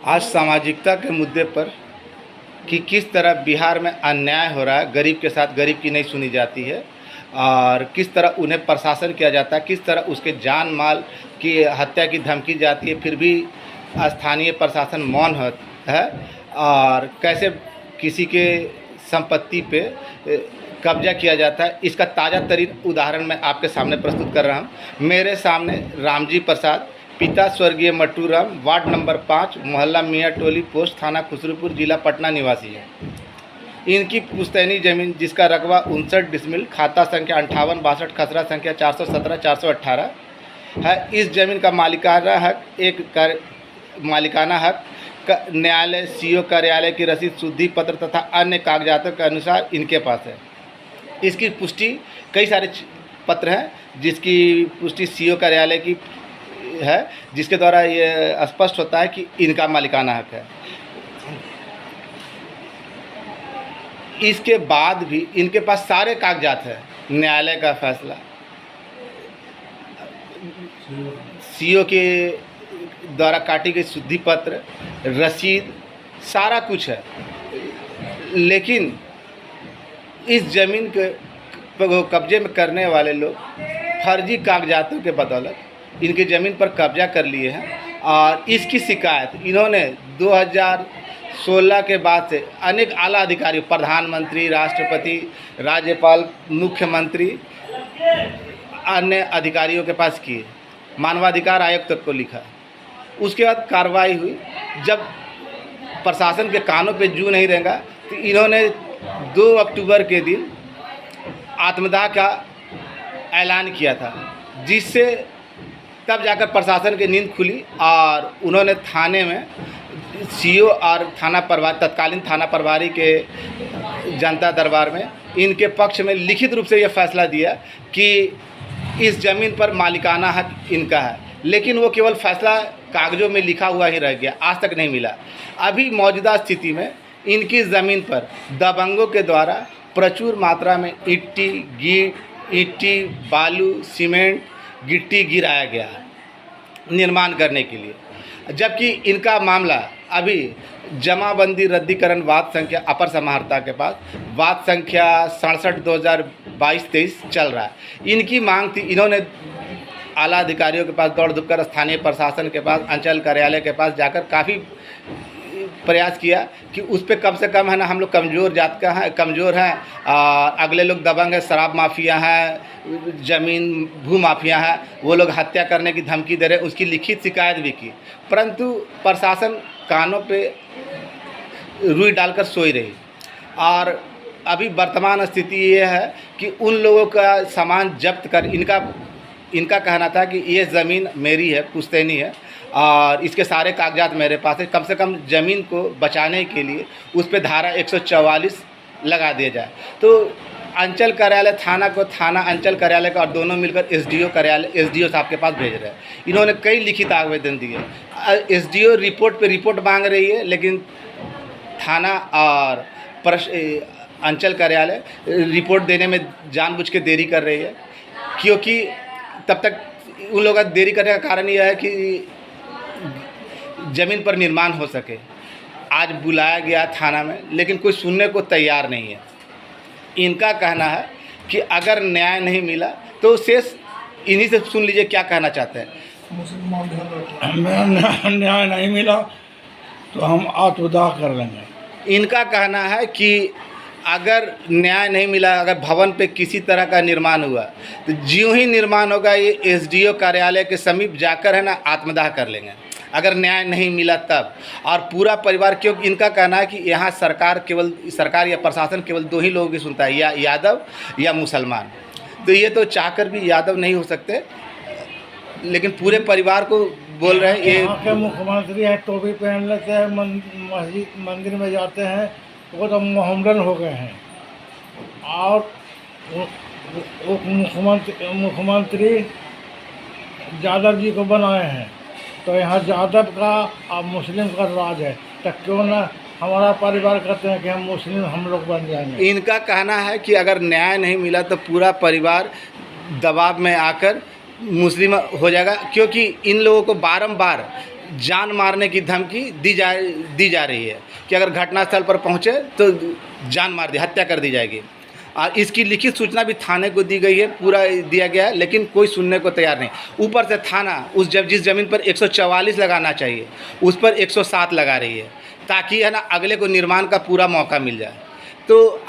आज सामाजिकता के मुद्दे पर कि किस तरह बिहार में अन्याय हो रहा है, गरीब के साथ गरीब की नहीं सुनी जाती है और किस तरह उन्हें प्रशासन किया जाता है, किस तरह उसके जान माल की हत्या की धमकी जाती है, फिर भी स्थानीय प्रशासन मौन है और कैसे किसी के संपत्ति पे कब्जा किया जाता है, इसका ताज़ा तरीन उदाहरण मैं आपके सामने प्रस्तुत कर रहा हूँ। मेरे सामने रामजी प्रसाद, पिता स्वर्गीय मट्टू राम, वार्ड नंबर 5, मोहल्ला मियाँ टोली, पोस्ट थाना खुसरूपुर, जिला पटना निवासी है। इनकी पुश्तैनी जमीन जिसका रकबा 59 डिसमिल, खाता संख्या 5862, खसरा संख्या 417 418 है। इस जमीन का मालिकाना हक न्यायालय, सीओ कार्यालय की रसीद, शुद्धि पत्र तथा अन्य कागजातों के अनुसार इनके पास है। इसकी पुष्टि कई सारे पत्र हैं जिसकी पुष्टि सीओ कार्यालय की है, जिसके द्वारा ये स्पष्ट होता है कि इनका मालिकाना हक है। इसके बाद भी इनके पास सारे कागजात हैं, न्यायालय का फैसला, सीओ के द्वारा काटी गई शुद्धि पत्र, रसीद, सारा कुछ है। लेकिन इस जमीन के कब्जे में करने वाले लोग फर्जी कागजातों के बदौलत इनकी ज़मीन पर कब्जा कर लिए हैं और इसकी शिकायत इन्होंने 2016 के बाद से अनेक आला अधिकारियों, प्रधानमंत्री, राष्ट्रपति, राज्यपाल, मुख्यमंत्री, अन्य अधिकारियों के पास किए, मानवाधिकार आयोग तक को लिखा। उसके बाद कार्रवाई हुई। जब प्रशासन के कानों पे जू नहीं रहेगा तो इन्होंने 2 अक्टूबर के दिन आत्मदाह का ऐलान किया था, जिससे तब जाकर प्रशासन की नींद खुली और उन्होंने थाने में सीओ और तत्कालीन थाना प्रभारी के जनता दरबार में इनके पक्ष में लिखित रूप से यह फैसला दिया कि इस ज़मीन पर मालिकाना हक इनका है। लेकिन वो केवल फैसला कागज़ों में लिखा हुआ ही रह गया, आज तक नहीं मिला। अभी मौजूदा स्थिति में इनकी ज़मीन पर दबंगों के द्वारा प्रचुर मात्रा में ईंटी, बालू, सीमेंट, गिट्टी गिराया गया है निर्माण करने के लिए, जबकि इनका मामला अभी जमाबंदी रद्दीकरण वाद संख्या अपर समाहर्ता के पास वाद संख्या 67/2022-23 चल रहा है। इनकी मांग थी, इन्होंने आला अधिकारियों के पास दौड़ धूप कर, स्थानीय प्रशासन के पास, अंचल कार्यालय के पास जाकर काफ़ी प्रयास किया कि उस पर कम से कम है ना, हम लोग कमज़ोर जात का हैं, कमज़ोर हैं, अगले लोग दबंग हैं, शराब माफिया हैं, ज़मीन भू माफिया हैं, वो लोग हत्या करने की धमकी दे रहे हैं। उसकी लिखित शिकायत भी की, परंतु प्रशासन कानों पे रुई डालकर सोई रही। और अभी वर्तमान स्थिति ये है कि उन लोगों का सामान जब्त कर, इनका कहना था कि ये ज़मीन मेरी है, पुश्तैनी है और इसके सारे कागजात मेरे पास है। कम से कम ज़मीन को बचाने के लिए उस पर धारा 144 लगा दिया जाए। तो अंचल कार्यालय थाना अंचल कार्यालय का और दोनों मिलकर एसडीओ साहब के पास भेज रहे हैं। इन्होंने कई लिखित आवेदन दिए। एसडीओ रिपोर्ट पे रिपोर्ट मांग रही है, लेकिन थाना और अंचल कार्यालय रिपोर्ट देने में जानबूझ के देरी कर रही है, क्योंकि तब तक उन लोगों का देरी करने का कारण यह है कि ज़मीन पर निर्माण हो सके। आज बुलाया गया थाना में, लेकिन कोई सुनने को तैयार नहीं है। इनका कहना है कि अगर न्याय नहीं मिला तो शेष इन्हीं से सुन लीजिए क्या कहना चाहते हैं। न्याय नहीं मिला तो हम आत्मदाह कर लेंगे। इनका कहना है कि अगर न्याय नहीं मिला, अगर भवन पे किसी तरह का निर्माण हुआ तो ज्यों ही निर्माण होगा ये एसडीओ कार्यालय के समीप जाकर है ना आत्मदाह कर लेंगे, अगर न्याय नहीं मिला तब। और पूरा परिवार, क्योंकि इनका कहना है कि यहाँ सरकार या प्रशासन केवल 2 ही लोगों की सुनता है, या यादव या मुसलमान। तो ये तो चाहकर भी यादव नहीं हो सकते, लेकिन पूरे परिवार को बोल रहे हैं। यहाँ के मुख्यमंत्री हैं टोपी भी पहन लेते हैं, मस्जिद मंदिर में जाते हैं, वो तो मोहम्मदन हो गए हैं। और मुख्यमंत्री यादव जी को बनाए हैं, तो यहाँ यादव का और मुस्लिम का राज है, तो क्यों ना हमारा परिवार कहते हैं कि हम मुस्लिम हम लोग बन जाएंगे। इनका कहना है कि अगर न्याय नहीं मिला तो पूरा परिवार दबाव में आकर मुस्लिम हो जाएगा, क्योंकि इन लोगों को बारंबार जान मारने की धमकी दी जा रही है कि अगर घटनास्थल पर पहुँचे तो जान मार दी, हत्या कर दी जाएगी। और इसकी लिखित सूचना भी थाने को दी गई है, पूरा दिया गया है, लेकिन कोई सुनने को तैयार नहीं। ऊपर से थाना जिस ज़मीन पर 144 लगाना चाहिए उस पर 107 लगा रही है, ताकि है ना अगले को निर्माण का पूरा मौका मिल जाए। तो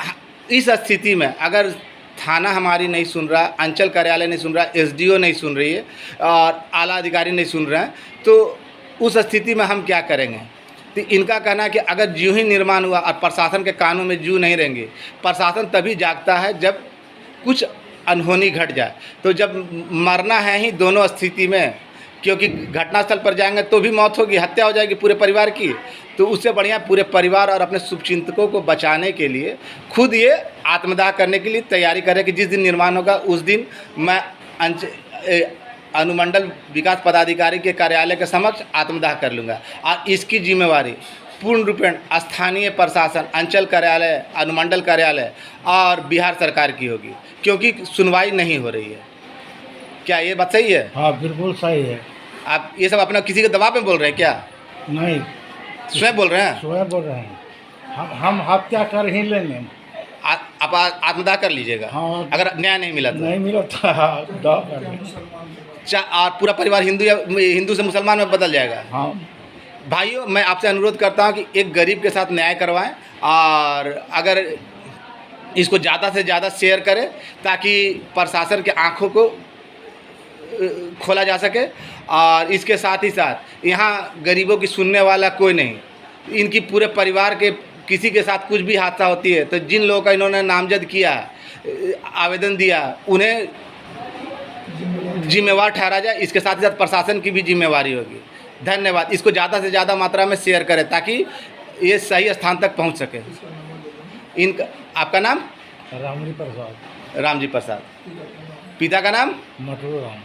इस स्थिति में अगर थाना हमारी नहीं सुन रहा, अंचल कार्यालय नहीं सुन रहा, एसडीओ नहीं सुन रही है और आला अधिकारी नहीं सुन रहे हैं, तो उस स्थिति में हम क्या करेंगे? तो इनका कहना है कि अगर ज्यों ही निर्माण हुआ और प्रशासन के कानों में जू नहीं रहेंगे, प्रशासन तभी जागता है जब कुछ अनहोनी घट जाए। तो जब मरना है ही दोनों स्थिति में, क्योंकि घटनास्थल पर जाएंगे तो भी मौत होगी, हत्या हो जाएगी पूरे परिवार की, तो उससे बढ़िया पूरे परिवार और अपने शुभचिंतकों को बचाने के लिए खुद ये आत्मदाह करने के लिए तैयारी करें कि जिस दिन निर्माण होगा उस दिन मैं अनुमंडल विकास पदाधिकारी के कार्यालय के समक्ष आत्मदाह कर लूँगा। और इसकी जिम्मेवारी पूर्ण रूपेण स्थानीय प्रशासन, अंचल कार्यालय, अनुमंडल कार्यालय और बिहार सरकार की होगी, क्योंकि सुनवाई नहीं हो रही है। क्या ये बात सही है? हाँ बिल्कुल सही है। आप ये सब अपना किसी के दबाव में बोल रहे हैं क्या? नहीं, स्वयं बोल रहे हैं? स्वयं बोल रहे हैं। हम हत्या कर ही लेंगे। आप आत्मदाह कर लीजिएगा। हाँ, अगर न्याय नहीं मिला तो? नहीं मिला तो दाह कर लेंगे। और पूरा परिवार हिंदू से मुसलमान में बदल जाएगा। हाँ भाइयों, मैं आपसे अनुरोध करता हूं कि एक गरीब के साथ न्याय करवाएं और अगर इसको ज़्यादा से ज़्यादा शेयर करें ताकि प्रशासन के आंखों को खोला जा सके। और इसके साथ ही साथ यहाँ गरीबों की सुनने वाला कोई नहीं। इनकी पूरे परिवार के किसी के साथ कुछ भी हादसा होती है तो जिन लोगों का इन्होंने नामजद किया, आवेदन दिया, उन्हें जिम्मेवार ठहरा जाए। इसके साथ ही साथ प्रशासन की भी जिम्मेवारी होगी। धन्यवाद। इसको ज़्यादा से ज़्यादा मात्रा में शेयर करें ताकि ये सही स्थान तक पहुंच सके। इनका आपका नाम? रामजी प्रसाद। रामजी प्रसाद। पिता का नाम? मटरू राम।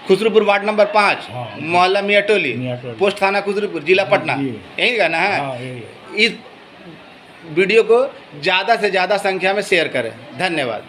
खुसरूपुर, वार्ड नंबर 5, हाँ। मोहल्ला मियाटोली, पोस्ट थाना खुसरूपुर, जिला पटना। जी। यही कहना है? हाँ, यही है। इस वीडियो को ज़्यादा से ज़्यादा संख्या में शेयर करें। धन्यवाद।